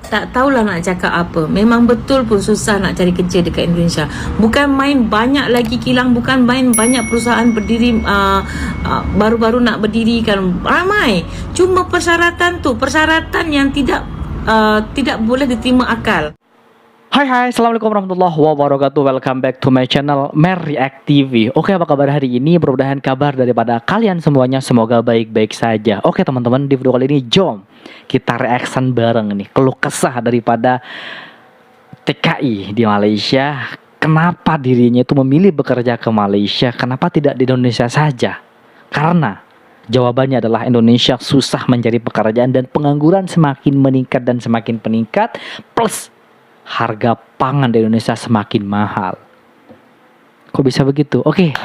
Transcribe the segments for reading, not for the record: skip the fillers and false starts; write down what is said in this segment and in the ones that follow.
Tak tahulah nak cakap apa. Memang betul pun susah nak cari kerja dekat Indonesia. Bukan main banyak lagi kilang, bukan main banyak perusahaan berdiri baru-baru nak berdirikan. Ramai. Cuma persyaratan yang tidak boleh diterima akal. Hai, assalamualaikum warahmatullahi wabarakatuh. Welcome back to my channel Mer React TV. Oke, apa kabar hari ini? Mudah-mudahan kabar daripada kalian semuanya semoga baik-baik saja. Oke teman-teman, di video kali ini jom kita reaction bareng nih keluh kesah daripada TKI di Malaysia. Kenapa dirinya itu memilih bekerja ke Malaysia? Kenapa tidak di Indonesia saja? Karena jawabannya adalah Indonesia susah mencari pekerjaan dan pengangguran semakin meningkat dan semakin meningkat, plus harga pangan di Indonesia semakin mahal. Kok bisa begitu? Oke,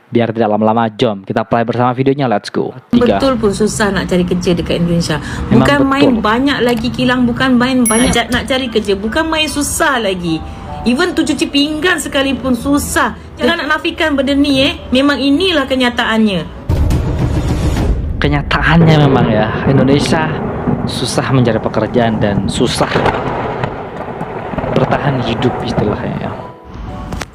biar tidak lama-lama, jom kita play bersama videonya. Let's go. Betul pun susah nak cari kerja dekat Indonesia. Bukan main banyak lagi kilang, bukan main banyak nak cari kerja, bukan main susah lagi. Even tu cuci pinggan sekalipun susah. Jangan nak nafikan benda ni Memang inilah kenyataannya. Kenyataannya memang ya, Indonesia susah mencari pekerjaan dan susah bertahan hidup istilahnya ya.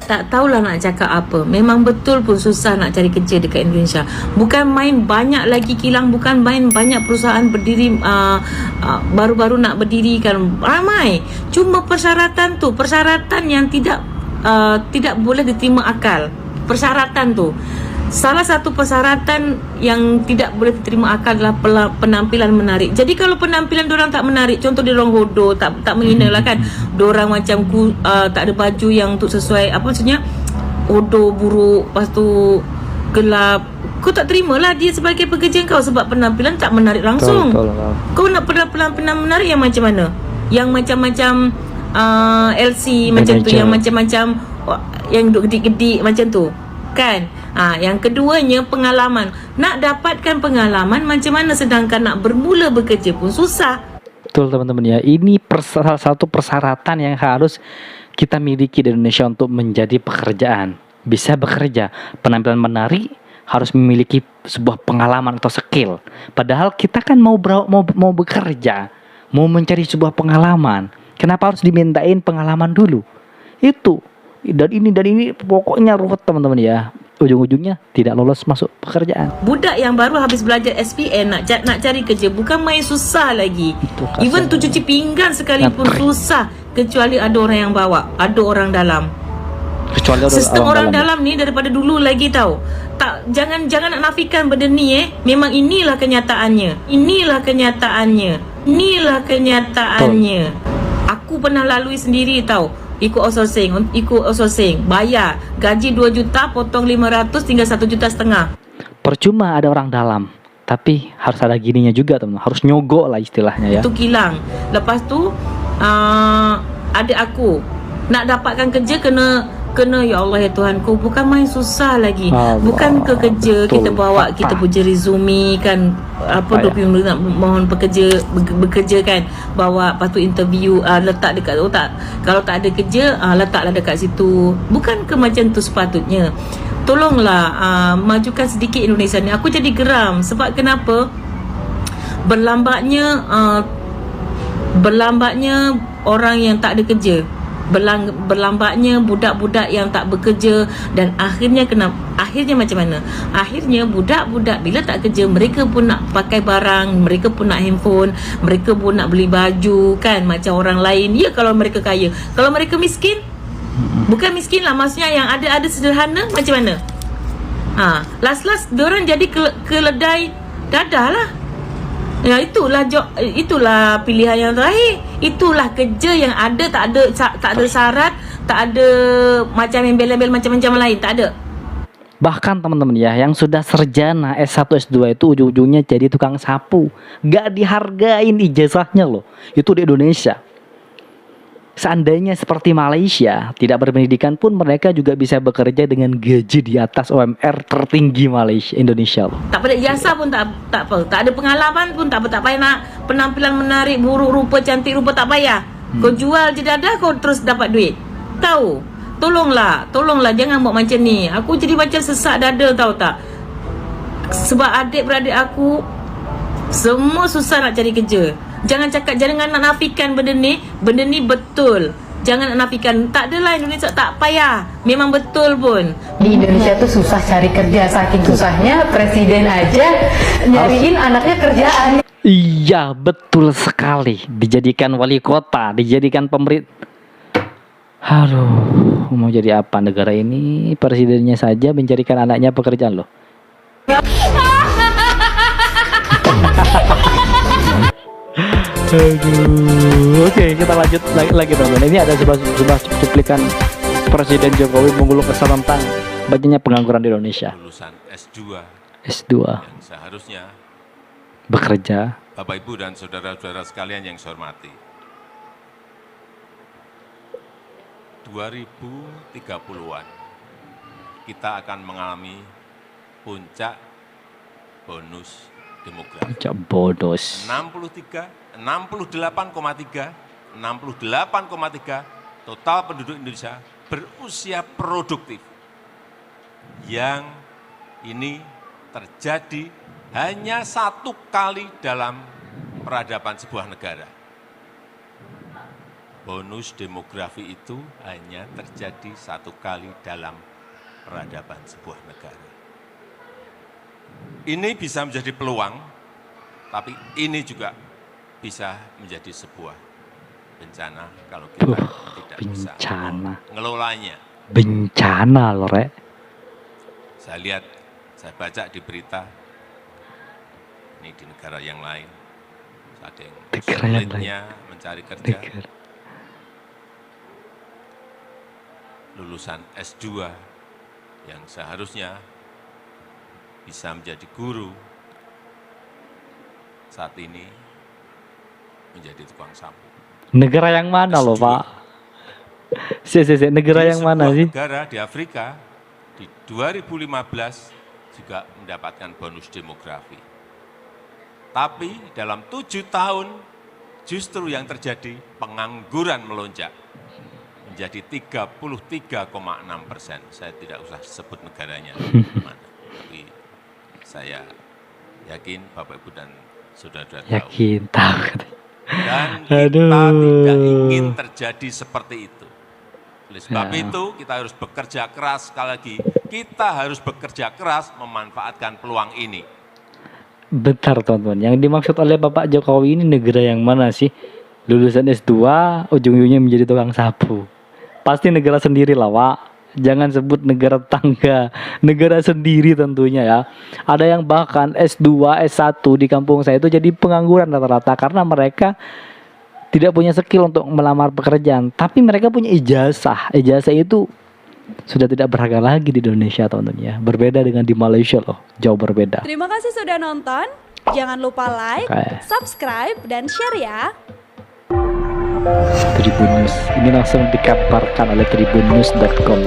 Tak tahulah nak cakap apa. Memang betul pun susah nak cari kerja dekat Indonesia. Bukan main banyak lagi kilang, bukan main banyak perusahaan berdiri baru-baru nak berdirikan. Ramai. Cuma persyaratan yang tidak boleh diterima akal. Persyaratan tu. Salah satu persyaratan yang tidak boleh diterima akal adalah penampilan menarik. Jadi kalau penampilan diorang tak menarik, contoh diorang hodoh, tak menghina lah kan. Diorang macam tak ada baju yang untuk sesuai, apa maksudnya, hodoh, buruk, lepas tu gelap. Kau tak terimalah dia sebagai pekerja kau sebab penampilan tak menarik langsung. Kau nak penampilan menarik yang macam mana? Yang macam-macam LC macam tu, yang macam-macam yang duduk gedik-gedik macam tu kan. Yang keduanya pengalaman. Nak dapatkan pengalaman macam mana, sedangkan nak bermula bekerja pun susah. Betul teman-teman ya. Ini salah satu persyaratan yang harus kita miliki di Indonesia untuk menjadi pekerjaan. Bisa bekerja, penampilan menarik, harus memiliki sebuah pengalaman atau skill. Padahal kita kan mau bekerja, mau mencari sebuah pengalaman. Kenapa harus dimintain pengalaman dulu? Itu dan ini pokoknya ruwet teman-teman ya. Ujung-ujungnya tidak lolos masuk pekerjaan. Budak yang baru habis belajar SPM nak cari kerja bukan main susah lagi. Even tu cuci pinggan sekalipun susah, kecuali ada orang yang bawa, ada orang dalam. Kecuali sistem orang dalam ni daripada dulu lagi tahu. Tak, jangan nak nafikan benda ni Memang inilah kenyataannya. Inilah kenyataannya. Aku pernah lalui sendiri tahu. Ikut outsourcing, bayar gaji 2 juta, potong 500 tinggal 1,5 juta. Percuma ada orang dalam, tapi harus ada gininya juga teman, harus nyogok lah istilahnya ya. Itu kilang. Lepas tu adik aku nak dapatkan kerja kena ya Allah ya Tuhanku, bukan main susah lagi. Bukan ke kerja kita bawa kita punya resume kan, apa dokumen nak mohon bekerja kan, bawa lepas tu interview, letak dekat kalau tak ada kerja letaklah dekat situ. Bukan ke macam tu sepatutnya. Tolonglah majukan sedikit Indonesia ni. Aku jadi geram sebab kenapa berlambatnya orang yang tak ada kerja, berlambatnya budak-budak yang tak bekerja, dan akhirnya macam mana? Akhirnya budak-budak bila tak kerja, mereka pun nak pakai barang, mereka pun nak handphone, mereka pun nak beli baju kan macam orang lain. Ya kalau mereka kaya. Kalau mereka miskin, bukan miskin lah, maksudnya yang ada sederhana macam mana? Last diorang jadi keledai dadah lah. Ya, itulah pilihan yang terakhir. Itulah kerja yang ada, tak ada syarat, tak ada macam embel-embel macam-macam lain, tak ada. Bahkan teman-teman ya, yang sudah sarjana S1 S2 itu ujung-ujungnya jadi tukang sapu. Gak dihargain ijazahnya loh. Itu di Indonesia. Seandainya seperti Malaysia, tidak berpendidikan pun mereka juga bisa bekerja dengan gaji di atas UMR tertinggi Indonesia loh. Tak pada ijazah pun tak apa. Tak ada pengalaman pun tak payah nak penampilan menarik, buruk rupa, cantik rupa, tak payah. Kau jual je dadah, kau terus dapat duit. Tahu? Tolonglah jangan buat macam ni. Aku jadi macam sesak dada, tahu tak? Sebab adik-beradik aku semua susah nak cari kerja. Jangan nak nafikan benda ni betul. Jangan nak nafikan. Tak adalah Indonesia tak payah. Memang betul pun. Di Indonesia tuh susah cari kerja, saking susahnya presiden aja nyariin anaknya kerjaan. Iya, betul sekali. Dijadikan wali kota, dijadikan pemerintah. Aduh, mau jadi apa negara ini? Presidennya saja mencarikan anaknya pekerjaan loh. Aduh, oke, kita lanjut lagi teman-teman. Ini ada sebuah cuplikan Presiden Jokowi mengeluh kesal tentang banyaknya pengangguran di Indonesia. Lulusan S2 yang seharusnya bekerja. Bapak Ibu dan saudara-saudara sekalian yang saya hormati, 2030-an kita akan mengalami puncak bonus demografi. Puncak bonus. 68,3 total penduduk Indonesia berusia produktif, yang ini terjadi hanya satu kali dalam peradaban sebuah negara. Bonus demografi itu hanya terjadi satu kali dalam peradaban sebuah negara. Ini bisa menjadi peluang, tapi ini juga bisa menjadi sebuah bencana kalau kita tidak bisa mengelolanya. Bencana loh, Rek. Saya baca di berita, ini di negara yang lain, ada yang sulitnya mencari kerja. Lulusan S2 yang seharusnya bisa menjadi guru, saat ini menjadi tukang sapu. Negara yang mana loh, Pak? Negara yang mana sih? Negara di Afrika di 2015 juga mendapatkan bonus demografi. Tapi dalam 7 tahun justru yang terjadi pengangguran melonjak menjadi 33,6%. Saya tidak usah sebut negaranya mana, tapi saya yakin Bapak Ibu dan saudara-saudara tahu. Yakin tahu. Dan kita tidak ingin terjadi seperti itu. Oleh sebab itu kita harus bekerja keras, sekali lagi kita harus bekerja keras memanfaatkan peluang ini. Bentar teman-teman, yang dimaksud oleh Bapak Jokowi ini negara yang mana sih? Lulusan S2 ujung-ujungnya menjadi tukang sapu. Pasti negara sendiri lah, Pak. Jangan sebut negara tetangga, negara sendiri tentunya ya. Ada yang bahkan S2, S1 di kampung saya itu jadi pengangguran rata-rata karena mereka tidak punya skill untuk melamar pekerjaan, tapi mereka punya ijazah. Ijazah itu sudah tidak berharga lagi di Indonesia, teman-teman ya. Berbeda dengan di Malaysia loh, jauh berbeda. Terima kasih sudah nonton. Jangan lupa like, subscribe, dan share ya. Tribun News ini langsung dikabarkan oleh tribunnews.com,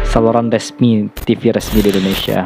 saluran resmi TV resmi di Indonesia.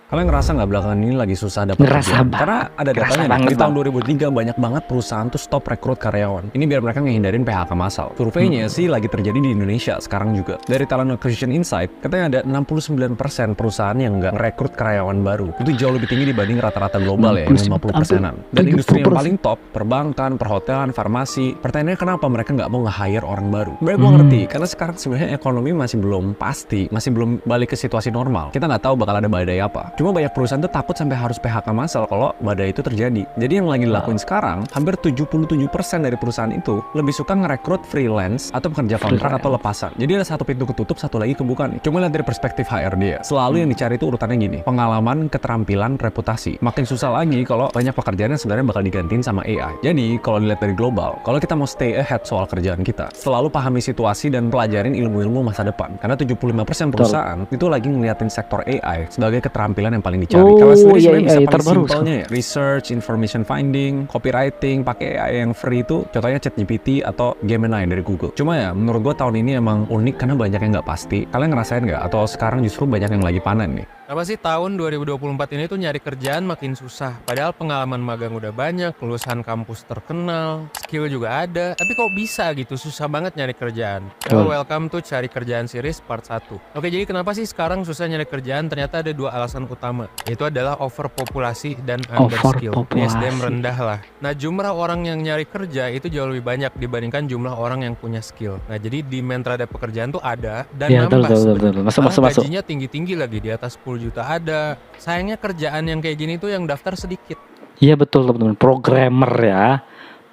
Kalian ngerasa nggak belakangan ini lagi susah dapat kerja? Karena ada datanya nih, di tahun 2003 banyak banget perusahaan tuh stop rekrut karyawan. Ini biar mereka ngehindarin PHK massal. Surveinya sih lagi terjadi di Indonesia sekarang juga. Dari Talent Acquisition Insight, katanya ada 69% perusahaan yang nggak merekrut karyawan baru. Itu jauh lebih tinggi dibanding rata-rata global ya, yang 50%-an. Dan industri yang paling top, perbankan, perhotelan, farmasi. Pertanyaannya kenapa mereka nggak mau nge-hire orang baru? Sebenarnya gue ngerti, karena sekarang sebenarnya ekonomi masih belum pasti, masih belum balik ke situasi normal. Kita nggak tahu bakal ada badai apa. Cuma banyak perusahaan tuh takut sampai harus PHK massal kalau badai itu terjadi. Jadi yang lagi dilakuin sekarang, hampir 77% dari perusahaan itu lebih suka ngerekrut freelance atau pekerja kontrak atau lepasan. Jadi ada satu pintu ketutup, satu lagi kebuka nih. Cuma lihat dari perspektif HR dia. Selalu yang dicari itu urutannya gini: pengalaman, keterampilan, reputasi. Makin susah lagi kalau banyak pekerjaan yang sebenarnya bakal digantiin sama AI. Jadi kalau dilihat dari global, kalau kita mau stay ahead soal kerjaan kita, selalu pahami situasi dan pelajarin ilmu-ilmu masa depan. Karena 75% perusahaan itu lagi ngeliatin sektor AI sebagai keterampilan yang paling dicari. Kalau sendiri sebenarnya bisa paling simpelnya ya, research, information finding, copywriting, pakai AI yang free itu contohnya ChatGPT atau Gemini dari Google. Cuma ya menurut gue tahun ini emang unik karena banyak yang nggak pasti. Kalian ngerasain nggak? Atau sekarang justru banyak yang lagi panen nih? Apa sih tahun 2024 ini tuh nyari kerjaan makin susah. Padahal pengalaman magang udah banyak, lulusan kampus terkenal, skill juga ada. Tapi kok bisa gitu, susah banget nyari kerjaan. So, welcome to Cari Kerjaan Series part 1. Oke, jadi kenapa sih sekarang susah nyari kerjaan? Ternyata ada 2 alasan utama. Yaitu adalah overpopulasi dan underskill. SDM rendah lah. Nah, jumlah orang yang nyari kerja itu jauh lebih banyak dibandingkan jumlah orang yang punya skill. Nah, jadi demand terhadap pekerjaan tuh ada dan nambah sebenarnya. Masuk. Gajinya tinggi-tinggi lagi, di atas 10 juta ada. Sayangnya kerjaan yang kayak gini tuh yang daftar sedikit. Iya betul teman-teman. Programmer ya.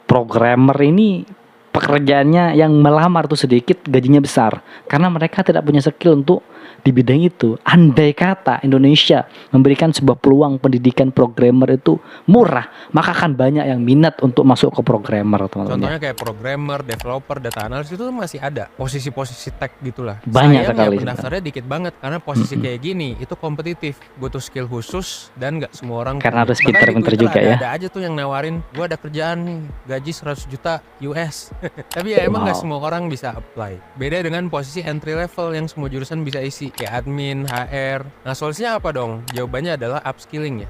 Programmer ini pekerjaannya yang melamar tuh sedikit, gajinya besar. Karena mereka tidak punya skill untuk di bidang itu. Andai kata Indonesia memberikan sebuah peluang pendidikan programmer itu murah, maka akan banyak yang minat untuk masuk ke programmer, teman-teman. Contohnya kayak programmer, developer, data analis itu masih ada posisi-posisi tech gitulah. Banyak sekali. Pendaftarnya dikit banget karena posisi kayak gini itu kompetitif, butuh skill khusus dan nggak semua orang. Karena harus pintar-pintar juga ya. Ada aja tuh yang nawarin, gua ada kerjaan nih, gaji 100 juta US. Tapi ya emang nggak semua orang bisa apply. Beda dengan posisi entry level yang semua jurusan bisa isi, kayak admin, HR. Nah, solusinya apa dong? Jawabannya adalah upskilling ya.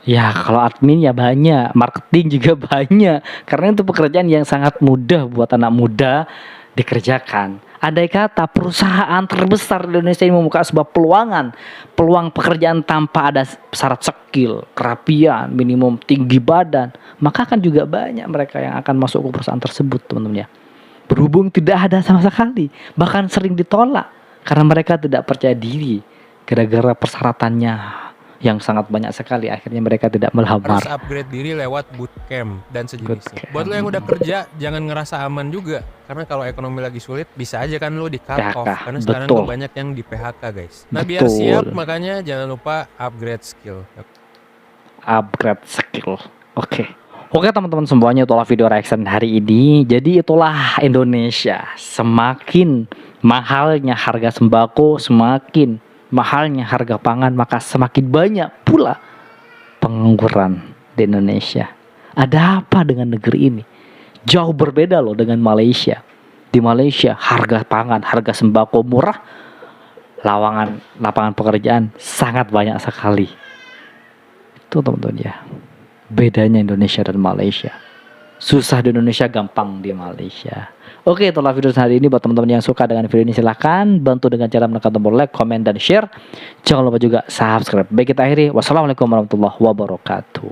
Ya, kalau admin ya banyak, marketing juga banyak. Karena itu pekerjaan yang sangat mudah buat anak muda dikerjakan. Andai kata perusahaan terbesar di Indonesia ini membuka sebuah peluang pekerjaan tanpa ada syarat skill, kerapian, minimum tinggi badan, maka akan juga banyak mereka yang akan masuk ke perusahaan tersebut, teman-teman ya. Berhubung tidak ada sama sekali, bahkan sering ditolak karena mereka tidak percaya diri gara-gara persyaratannya yang sangat banyak sekali, akhirnya mereka tidak melamar. Harus upgrade diri lewat bootcamp dan sejenisnya. Buat lo yang udah kerja, jangan ngerasa aman juga. Karena kalau ekonomi lagi sulit, bisa aja kan lo di cut off. Karena sekarang tuh banyak yang di PHK guys. Nah biar siap, makanya jangan lupa upgrade skill. Upgrade skill. Oke teman-teman semuanya, itulah video reaction hari ini. Jadi itulah Indonesia. Semakin mahalnya harga sembako, semakin mahalnya harga pangan, maka semakin banyak pula pengangguran di Indonesia. Ada apa dengan negeri ini? Jauh berbeda loh dengan Malaysia. Di Malaysia harga pangan, harga sembako murah, lapangan pekerjaan sangat banyak sekali. Itu teman-teman ya, bedanya Indonesia dan Malaysia. Susah di Indonesia, gampang di Malaysia. Oke, itulah video hari ini. Buat teman-teman yang suka dengan video ini, silahkan bantu dengan cara menekan tombol like, komen, dan share. Jangan lupa juga subscribe. Baik, kita akhiri. Wassalamualaikum warahmatullahi wabarakatuh.